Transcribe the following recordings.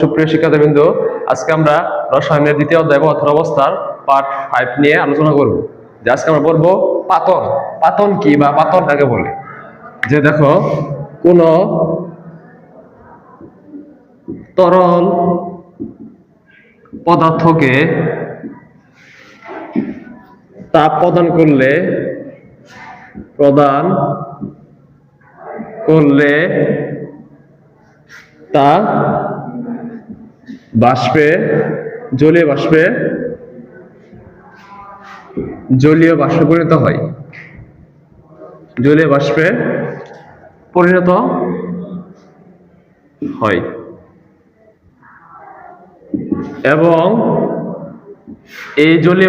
সুপ্রিয় শিক্ষার্থীবৃন্দ, আজকে আমরা রসায়নের দ্বিতীয় অধ্যায় পদার্থ অবস্থার পার্ট 5 নিয়ে আলোচনা করব। যে আজকে আমরা পড়ব পাতন। পাতন কি বা পাতন কাকে বলে? যে দেখো, কোন তরল পদার্থকে তাপ প্রদান করলে তা জলীয় বাষ্পে পরিণত হয়। জলীয় বাষ্পে পরিণত হয় এবং এই জলীয়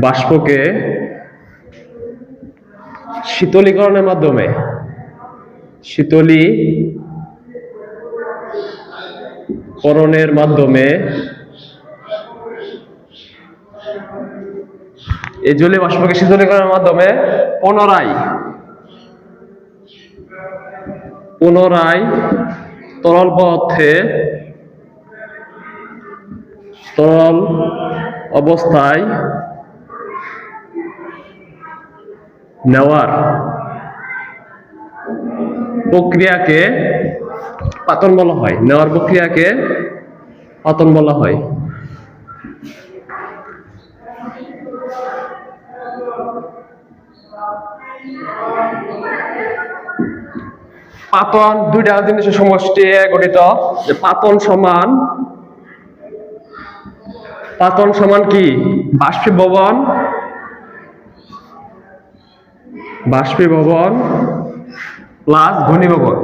বাষ্পকে শীতলীকরণের মাধ্যমে এই জলীয় বাষ্পকে শীতলীকরণের মাধ্যমে পুনরায় তরল অবস্থায় নেওয়ার প্রক্রিয়াকে পাতন বলা হয়। পাতন দুইটা জিনিসের সমষ্টি গঠিত। যে পাতন সমান কি? বাষ্পীভবন প্লাস ঘনীভবন।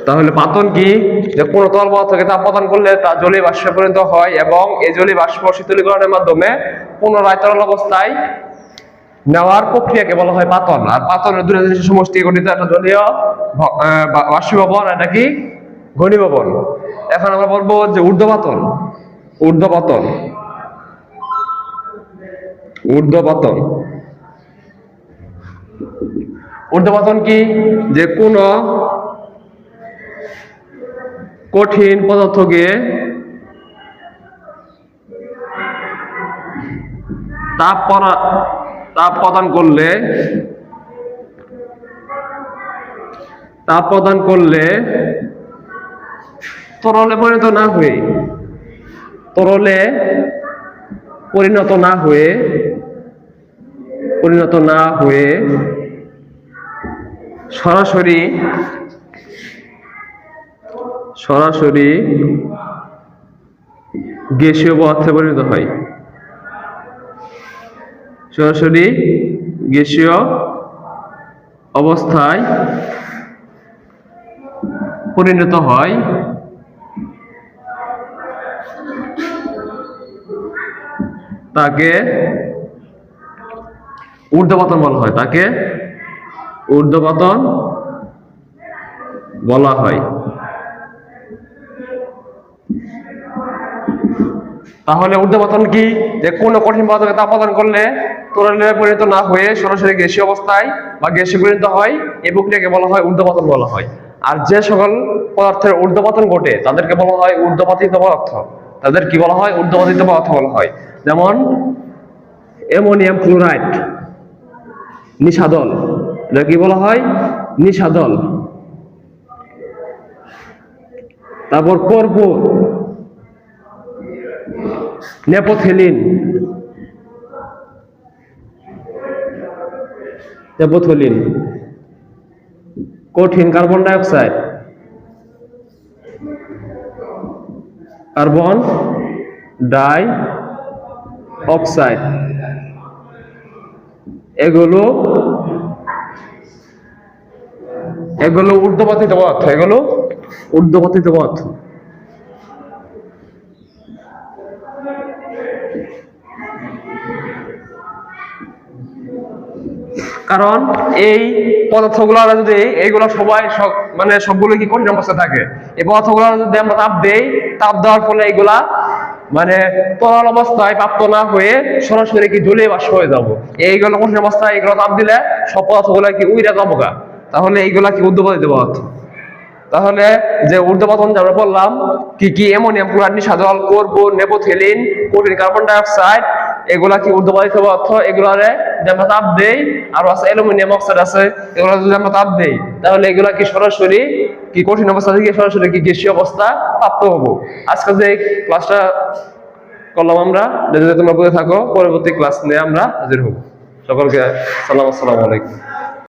তাহলে পাতন কি? যে কোন তরল পদার্থকে তাপ প্রদান করলে তা জলীয় বাষ্পে পরিণত হয় এবং এই জলীয় বাষ্প শীতলীকরণের মাধ্যমে পুনরায় তরল অবস্থায় নেওয়ার প্রক্রিয়াকে বলা হয় পাতন। আর পাতনের দুটো জিনিসের সমষ্টি গঠিত, একটা জলীয় বাষ্পীভবন, এটা কি? ঘনীভবন। এখন আমরা বলবো যে ঊর্ধ্বপাতন কি? যে কোন কঠিন পদার্থকে তাপ প্রদান করলে তরলে পরিণত না হয়ে সরাসরি গ্যাসীয় পদার্থে পরিণত হয়। সরাসরি গ্যাসীয় অবস্থায় পরিণত হয় তাকে ঊর্ধ্বপাতন বলা হয়। তাহলে ঊর্ধ্বপাতন কি? যে কোন কঠিন পদার্থকে তাপ প্রদান করলে তরলে পরিণত না হয়ে সরাসরি গ্যাসীয় অবস্থায় বা গ্যাসে পরিণত হয়, এই প্রক্রিয়াকে বলা হয় ঊর্ধ্বপাতন বলা হয়। আর যে সকল পদার্থের ঊর্ধ্বপাতন ঘটে তাদেরকে বলা হয় ঊর্ধ্বপাতিত পদার্থ। বলা হয়। যেমন অ্যামোনিয়াম ক্লোরাইড, নিশাদল, এটা কি বলা হয়? নিশাদল। তারপর কর্পূর, নেপথেলিন, কঠিন কার্বন ডাই অক্সাইড, এগুলো ঊর্ধ্বপাতিত পদার্থ। কারণ এই পদার্থগুলো যদি এইগুলো সবগুলো কি কঠিন অবস্থায় থাকে, এই পদার্থগুলো যদি আমরা তাপ দেওয়ার ফলে এগুলা মানে তরল অবস্থায় প্রাপ্ত না হয়ে সরাসরি কি জলীয় বাষ্প হয়ে যাবো। এইগুলো কঠিন অবস্থায় এগুলো চাপ দিলে সব পদার্থগুলো কি উইরা যাবো গা। তাহলে এইগুলা কি ঊর্ধ্বপাতিত পদার্থ। তাহলে যে ঊর্ধ্বপাতন যে আমরা বললাম কি কি, অ্যামোনিয়াম ক্লোরাইড, নিশাজল, কার্বন, নেপোথিলিন, কঠিন কার্বন ডাই অক্সাইড, এগুলা কি ঊর্ধ্বপাতিত পদার্থ। এগুলারে যদি আমরা তাপ দেই, আর আছে অ্যালুমিনিয়াম অক্সাইড আছে, এগুলা যদি আমরা তাপ দেই তাহলে এগুলা কি সরাসরি কি কঠিন অবস্থা থেকে সরাসরি কি গ্যাসীয় অবস্থা প্রাপ্ত হবো। আজকে যে ক্লাসটা করলাম আমরা, যদি তোমরা বুঝে থাকো, পরবর্তী ক্লাস নিয়ে আমরা হাজির হব। সকলকে সালাম, আসসালামু আলাইকুম।